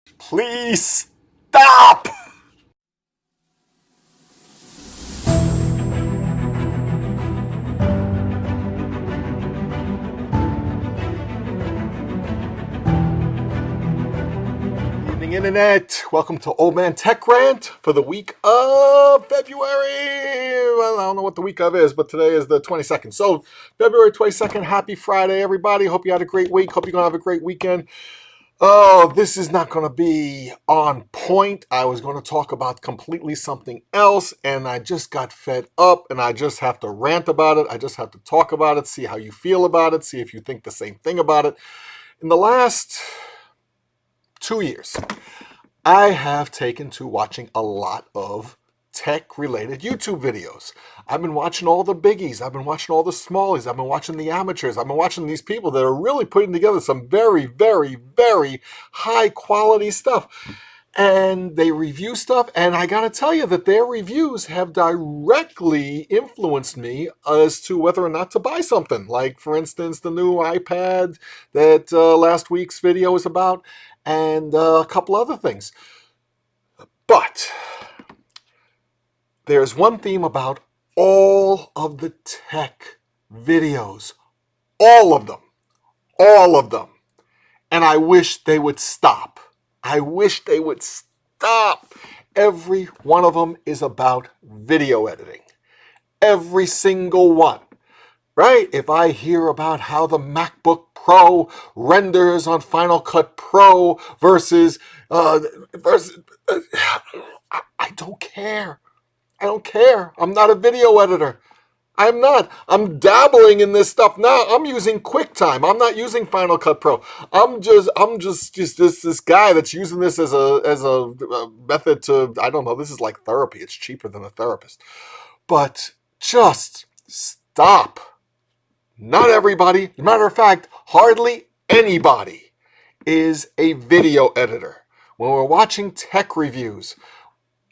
Please stop! Evening, Internet. Welcome to Old Man Tech Rant for the week of February. Well, I don't know what the week of is, but today is the 22nd. So, February 22nd, happy Friday, everybody. Hope you had a great week. Hope you're going to have a great weekend. Oh, this is not going to be on point. I was going to talk about completely something else, and I just got fed up, and I just have to rant about it. I just have to talk about it, see how you feel about it, see if you think the same thing about it. In the last 2 years, I have taken to watching a lot of tech-related YouTube videos. I've been watching all the biggies. I've been watching all the smallies. I've been watching the amateurs. I've been watching these people that are really putting together some very, very, very high-quality stuff. And they review stuff, and I got to tell you that their reviews have directly influenced me as to whether or not to buy something. Like, for instance, the new iPad that last week's video was about, and a couple other things. But there's one theme about all of the tech videos. All of them. All of them. And I wish they would stop. I wish they would stop. Every one of them is about video editing. Every single one. Right? If I hear about how the MacBook Pro renders on Final Cut Pro versus I don't care. I don't care. I'm not a video editor. I'm not. I'm dabbling in this stuff now. I'm using QuickTime. I'm not using Final Cut Pro. I'm just this guy that's using this as a method to, I don't know, this is like therapy. It's cheaper than a therapist. But just stop. Not everybody, as a matter of fact, hardly anybody is a video editor. When we're watching tech reviews,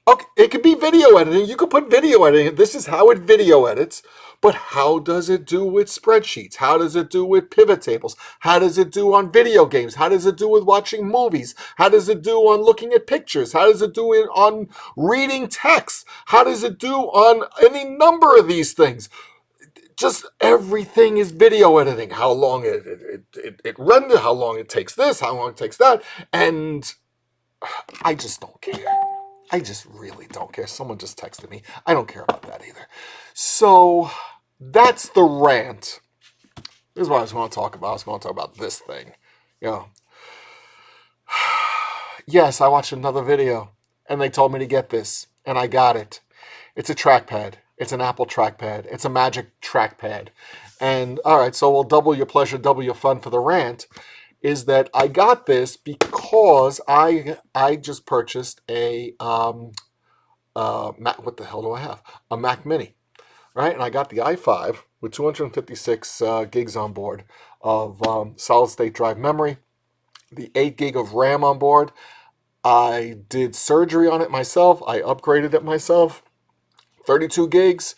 okay, it could be video editing. You could put video editing. This is how it video edits. But how does it do with spreadsheets? How does it do with pivot tables? How does it do on video games? How does it do with watching movies? How does it do on looking at pictures? How does it do it on reading text? How does it do on any number of these things? Just everything is video editing. How long it renders, how long it takes this, how long it takes that. And I just don't care. I just really don't care. Someone just texted me. I don't care about that either. So that's the rant. This is what I was going to talk about. I was going to talk about this thing. You know, yes, I watched another video and they told me to get this and I got it. It's a trackpad. It's an Apple trackpad. It's a Magic trackpad. And all right, so we'll double your pleasure, double your fun for the rant. Is that I got this because I just purchased a Mac. What the hell do I have? A Mac Mini, right? And I got the i5 with 256 gigs on board of solid state drive memory, the 8 gig of RAM on board. I did surgery on it myself. I upgraded it myself. 32 gigs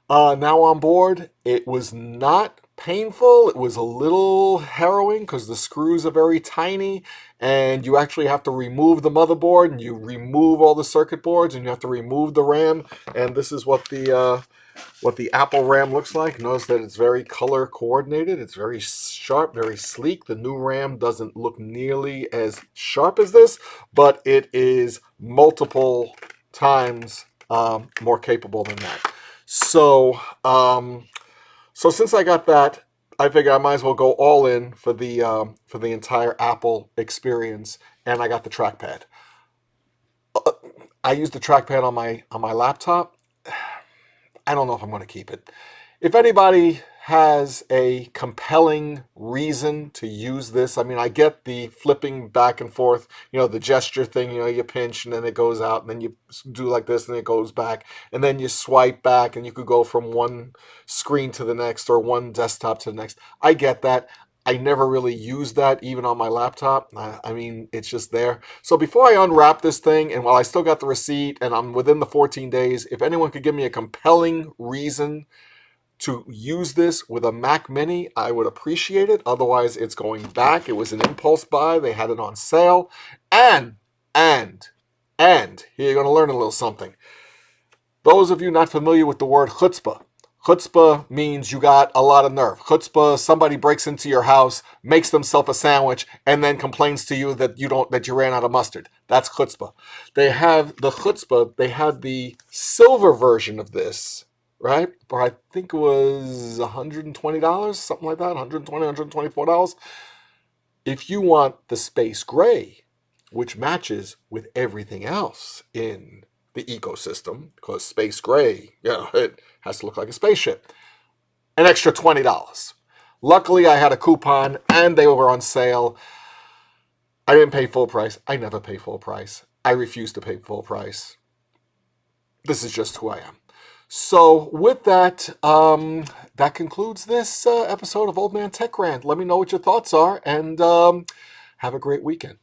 now on board. It was not painful. It was a little harrowing because the screws are very tiny and you actually have to remove the motherboard and you remove all the circuit boards and you have to remove the RAM. And this is what the Apple RAM looks like. Notice that it's very color coordinated. It's very sharp, very sleek. The new RAM doesn't look nearly as sharp as this, but it is multiple times more capable than that. So since I got that, I figured I might as well go all in for the entire Apple experience, and I got the trackpad. I use the trackpad on my laptop. I don't know if I'm going to keep it. If anybody has a compelling reason to use this, I mean, I get the flipping back and forth, the gesture thing, you pinch and then it goes out and then you do like this and it goes back and then you swipe back and you could go from one screen to the next or one desktop to the next. I get that. I never really use that even on my laptop. I mean, it's just there. So before I unwrap this thing, and while I still got the receipt and I'm within the 14 days, if anyone could give me a compelling reason to use this with a Mac Mini, I would appreciate it. Otherwise, it's going back. It was an impulse buy. They had it on sale. And And here you're going to learn a little something. Those of you not familiar with the word chutzpah, chutzpah means you got a lot of nerve. Chutzpah, somebody breaks into your house, makes themselves a sandwich, and then complains to you that you ran out of mustard. That's chutzpah. They have the chutzpah. They had the silver version of this, right? For I think it was $120, something like that, $120, $124. If you want the space gray, which matches with everything else in the ecosystem, because space gray, it has to look like a spaceship, an extra $20. Luckily, I had a coupon and they were on sale. I didn't pay full price. I never pay full price. I refuse to pay full price. This is just who I am. So with that, that concludes this episode of Old Man Tech Rant. Let me know what your thoughts are, and have a great weekend.